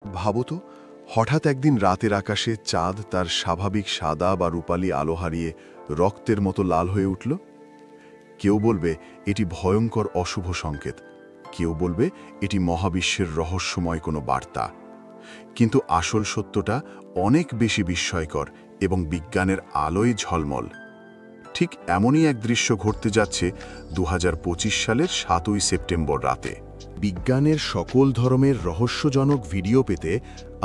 ভাবো তো, হঠাৎ একদিন রাতের আকাশে চাঁদ তার স্বাভাবিক সাদা বা রূপালী আলো হারিয়ে রক্তের মতো লাল হয়ে উঠল। কেউ বলবে এটি ভয়ঙ্কর অশুভ সংকেত, কেউ বলবে এটি মহাবিশ্বের রহস্যময় কোনো বার্তা। কিন্তু আসল সত্যটা অনেক বেশি বিস্ময়কর এবং বিজ্ঞানের আলোয় ঝলমল। ঠিক এমনই এক দৃশ্য ঘটতে যাচ্ছে 2025 সালের 7ই সেপ্টেম্বর রাতে। বিজ্ঞানের সকল ধরনের রহস্যজনক ভিডিও পেতে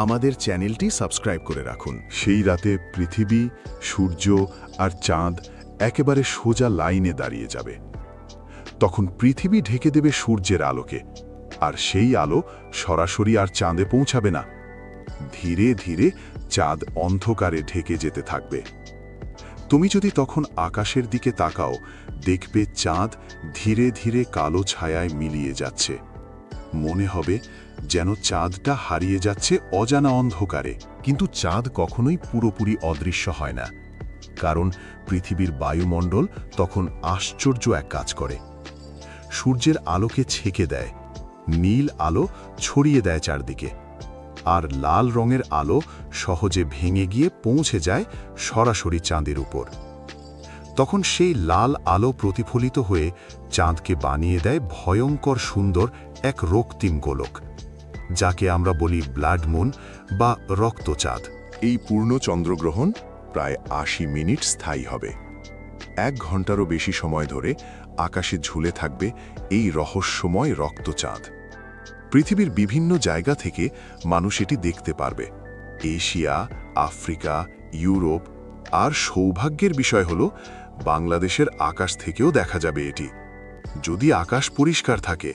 আমাদের চ্যানেলটি সাবস্ক্রাইব করে রাখুন। সেই রাতে পৃথিবী, সূর্য আর চাঁদ একেবারে সোজা লাইনে দাঁড়িয়ে যাবে। তখন পৃথিবী ঢেকে দেবে সূর্যের আলোকে, আর সেই আলো সরাসরি আর চাঁদে পৌঁছাবে না। ধীরে ধীরে চাঁদ অন্ধকারে ঢেকে যেতে থাকবে। তুমি যদি তখন আকাশের দিকে তাকাও, দেখবে চাঁদ ধীরে ধীরে কালো ছায়ায় মিলিয়ে যাচ্ছে। মনে হবে যেন চাঁদটা হারিয়ে যাচ্ছে অজানা অন্ধকারে। কিন্তু চাঁদ কখনোই পুরোপুরি অদৃশ্য হয় না, কারণ পৃথিবীর বায়ুমণ্ডল তখন আশ্চর্য এক কাজ করে। সূর্যের আলোকে ছেকে দেয়, নীল আলো ছড়িয়ে দেয় চারদিকে, আর লাল রঙের আলো সহজে ভেঙে গিয়ে পৌঁছে যায় সরাসরি চাঁদের উপর। তখন সেই লাল আলো প্রতিফলিত হয়ে চাঁদকে বানিয়ে দেয় ভয়ঙ্কর সুন্দর এক রক্তিম গোলক, যাকে আমরা বলি ব্লাড মুন বা রক্তচাঁদ। এই পূর্ণ চন্দ্রগ্রহণ প্রায় 80 মিনিট স্থায়ী হবে। 1 ঘন্টারও বেশি সময় ধরে আকাশে ঝুলে থাকবে এই রহস্যময় রক্তচাঁদ। পৃথিবীর বিভিন্ন জায়গা থেকে মানুষ এটি দেখতে পারবে। এশিয়া, আফ্রিকা, ইউরোপ, আর সৌভাগ্যের বিষয় হলো বাংলাদেশের আকাশ থেকেও দেখা যাবে এটি, যদি আকাশ পরিষ্কার থাকে।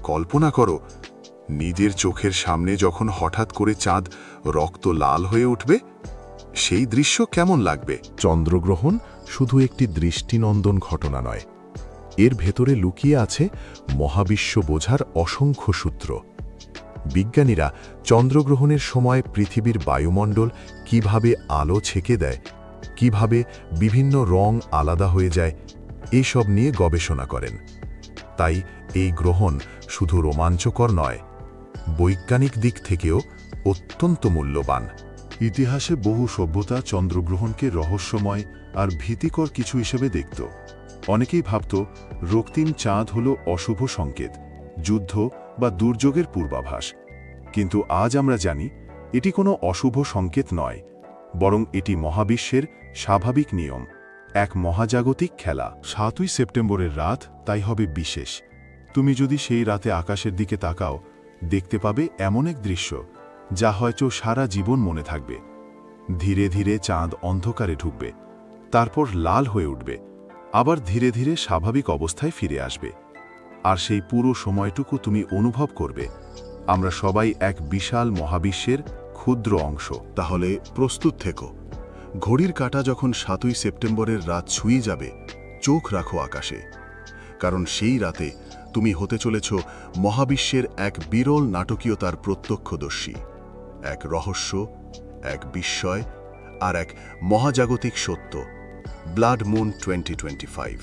কল্পনা করো, নিজের চোখের সামনে যখন হঠাৎ করে চাঁদ রক্ত লাল হয়ে উঠবে, সেই দৃশ্য কেমন লাগবে? চন্দ্রগ্রহণ শুধু একটি দৃষ্টিনন্দন ঘটনা নয়, এর ভেতরে লুকিয়ে আছে মহাবিশ্ব বোঝার অসংখ্য সূত্র। বিজ্ঞানীরা চন্দ্রগ্রহণের সময় পৃথিবীর বায়ুমণ্ডল কিভাবে আলো ছেকে দেয়, কিভাবে বিভিন্ন রং আলাদা হয়ে যায়, এসব নিয়ে গবেষণা করেন। তাই এই গ্রহণ শুধু রোমাঞ্চকর নয়, বৈজ্ঞানিক দিক থেকেও অত্যন্ত মূল্যবান। ইতিহাসে বহু সভ্যতা চন্দ্রগ্রহণকে রহস্যময় আর ভীতিকর কিছু হিসেবে দেখত। অনেকেই ভাবত রক্তিম চাঁদ হল অশুভ সংকেত, যুদ্ধ বা দুর্যোগের পূর্বাভাস। কিন্তু আজ আমরা জানি এটি কোনো অশুভ সংকেত নয়, বরং এটি মহাবিশ্বের স্বাভাবিক নিয়ম, এক মহাজাগতিক খেলা। 7ই সেপ্টেম্বরের রাত তাই হবে বিশেষ। তুমি যদি সেই রাতে আকাশের দিকে তাকাও, দেখতে পাবে এমন এক দৃশ্য যা হয়তো সারা জীবন মনে থাকবে। ধীরে ধীরে চাঁদ অন্ধকারে ঢুকবে, তারপর লাল হয়ে উঠবে, আবার ধীরে ধীরে স্বাভাবিক অবস্থায় ফিরে আসবে। আর সেই পুরো সময়টুকু তুমি অনুভব করবে আমরা সবাই এক বিশাল মহাবিশ্বের ক্ষুদ্র অংশ। তাহলে প্রস্তুত থেকো, ঘড়ির কাঁটা যখন 7ই সেপ্টেম্বরের রাত ছুঁয়ে যাবে, চোখ রাখো আকাশে, কারণ সেই রাতে তুমি হতে চলেছ মহাবিশ্বের এক বিরল নাটকীয়তার প্রত্যক্ষদর্শী। এক রহস্য, এক বিস্ময়, আর এক মহাজাগতিক সত্য। Blood moon 2025।